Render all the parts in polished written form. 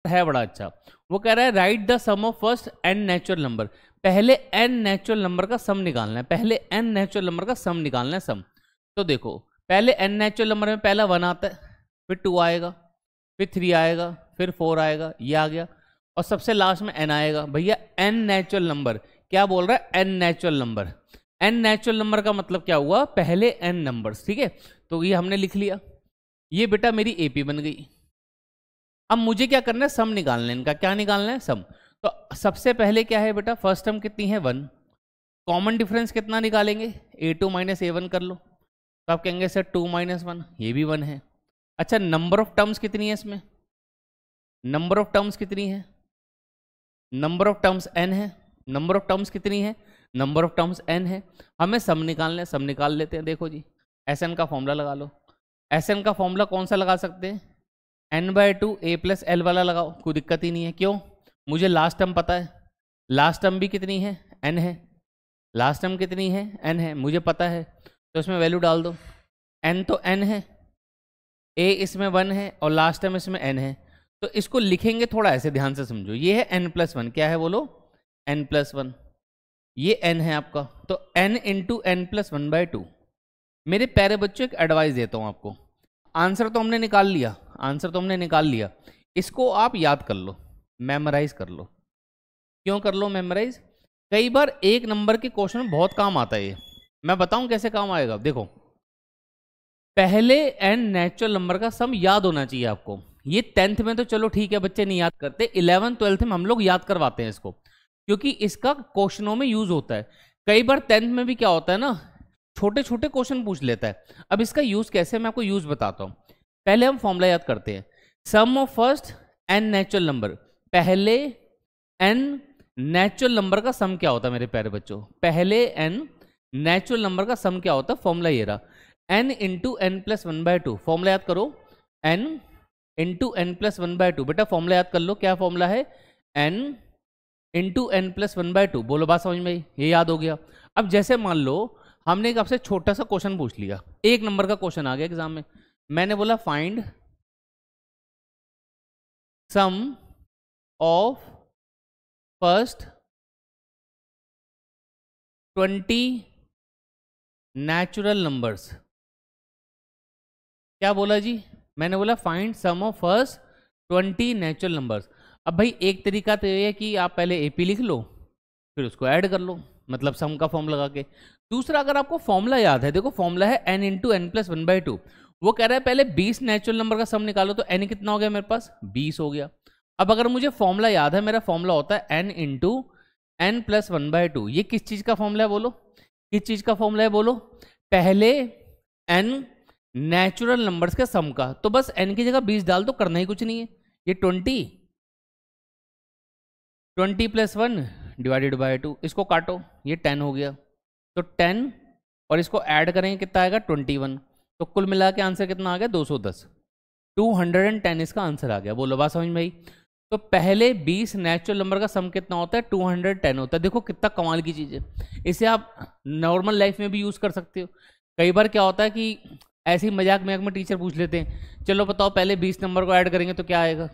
है बड़ा अच्छा। वो कह रहा है write the sum of first n natural number, पहले n नेचुरल नंबर का सम निकालना है, पहले n नेचुरल नंबर का सम निकालना है सम। तो देखो पहले n नेचुरल नंबर में पहला 1 आता है, फिर 2 आएगा, फिर 3 आएगा, फिर 4 आएगा, ये आ गया, और सबसे लास्ट में n आएगा। भैया n नेचुरल नंबर, क्या बोल रहा है, n natural number. n natural number का मतलब क्या हुआ, पहले n नंबर्स, ठीक है। तो ये हमने लिख लिया, ये बेटा मेरी एपी बन गई। अब मुझे क्या करना है, सम निकालना है इनका। क्या निकालना है, सम। तो सबसे पहले क्या है बेटा, फर्स्ट टर्म कितनी है 1, कॉमन डिफरेंस कितना निकालेंगे, a2 माइनस a1 कर लो, तो आप कहेंगे सर 2 माइनस 1, ये भी 1 है। अच्छा नंबर ऑफ टर्म्स कितनी है इसमें, नंबर ऑफ टर्म्स कितनी है, नंबर ऑफ टर्म्स n है, नंबर ऑफ टर्म्स कितनी है, नंबर ऑफ टर्म्स n है। हमें सम निकालना है, सम निकाल लेते हैं। देखो जी Sn का फॉर्मूला लगा लो। Sn का फॉर्मूला कौन सा लगा सकते हैं, n/2 a प्लस एल वाला लगाओ, कोई दिक्कत ही नहीं है। क्यों, मुझे लास्ट टर्म पता है, लास्ट टर्म भी कितनी है, n है, लास्ट टर्म कितनी है, n है, मुझे पता है, तो इसमें वैल्यू डाल दो। n तो n है, a इसमें 1 है, और लास्ट टर्म इसमें n है। तो इसको लिखेंगे थोड़ा ऐसे, ध्यान से समझो, ये है n+1, क्या है बोलो, n+1, ये n है आपका, तो n इंटू n+1/2। मेरे प्यारे बच्चों एक एडवाइस देता हूँ आपको, आंसर तो हमने निकाल लिया, आंसर तो हमने निकाल लिया, इसको आप याद कर लो, मेमोराइज कर लो। क्यों कर लो मेमोराइज, कई बार एक नंबर के क्वेश्चन में बहुत काम आता है ये। मैं बताऊं कैसे काम आएगा, देखो पहले n नेचुरल नंबर का सम याद होना चाहिए आपको। ये 10th में तो चलो ठीक है बच्चे नहीं याद करते, 11th 12th में हम लोग याद करवाते हैं इसको, क्योंकि इसका क्वेश्चनों में यूज होता है। कई बार 10th में भी क्या होता है ना, छोटे छोटे क्वेश्चन पूछ लेता है। अब इसका यूज कैसे, मैं आपको यूज बताता हूं। पहले हम फॉर्मूला याद करते हैं, sum of first n natural number, पहले n नेचुरल नंबर का सम क्या होता है मेरे प्यारे बच्चों, पहले n नेचुरल नंबर का सम क्या होता है, फॉर्मूला ये रहा, n इंटू n+1/2। फॉर्मूला याद करो, n इंटू n+1/2। बेटा फॉर्मूला याद कर लो, क्या फॉर्मूला है, n इंटू n+1/2। बोलो बात समझ में आई, ये याद हो गया। अब जैसे मान लो हमने एक आपसे छोटा सा क्वेश्चन पूछ लिया, 1 नंबर का क्वेश्चन आ गया एग्जाम में, मैंने बोला find sum of first 20 natural numbers. क्या बोला जी, मैंने बोला find sum of first 20 natural numbers. अब भाई एक तरीका तो ये है कि आप पहले एपी लिख लो, फिर उसको ऐड कर लो, मतलब सम का फॉर्म लगा के। दूसरा अगर आपको फॉर्मूला याद है, देखो फॉर्मूला है n इंटू n+1/2। वो कह रहा है पहले 20 नेचुरल नंबर का सम निकालो, तो n कितना हो गया मेरे पास, 20 हो गया। अब अगर मुझे फॉर्मूला याद है, मेरा फॉर्मूला होता है n इंटू n+1/2। ये किस चीज का फॉर्मूला है बोलो, किस चीज का फॉर्मूला है बोलो, पहले n नेचुरल नंबर्स के सम का। तो बस n की जगह 20 डाल दो, करना ही कुछ नहीं है। ये 20 + 1 डिवाइडेड बाय 2, इसको काटो, ये 10 हो गया, तो 10 और इसको ऐड करेंगे कितना आएगा 21। तो कुल मिला के आंसर कितना आ गया 210, 210 इसका आंसर आ गया। बोलो बात समझ में आई। तो पहले 20 नेचुरल नंबर का सम कितना होता है, 210 होता है। देखो कितना कमाल की चीज़ है, इसे आप नॉर्मल लाइफ में भी यूज़ कर सकते हो। कई बार क्या होता है कि ऐसे ही मजाक में टीचर पूछ लेते हैं, चलो बताओ पहले 20 नंबर को ऐड करेंगे तो क्या आएगा,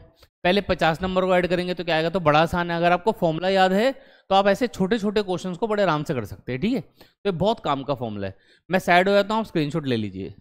पहले 50 नंबर को ऐड करेंगे तो क्या आएगा। तो बड़ा आसान है, अगर आपको फॉर्मूला याद है तो आप ऐसे छोटे छोटे क्वेश्चंस को बड़े आराम से कर सकते हैं, ठीक है। तो बहुत काम का फॉर्मूला है। मैं साइड हो जाता हूँ, आप स्क्रीनशॉट ले लीजिए।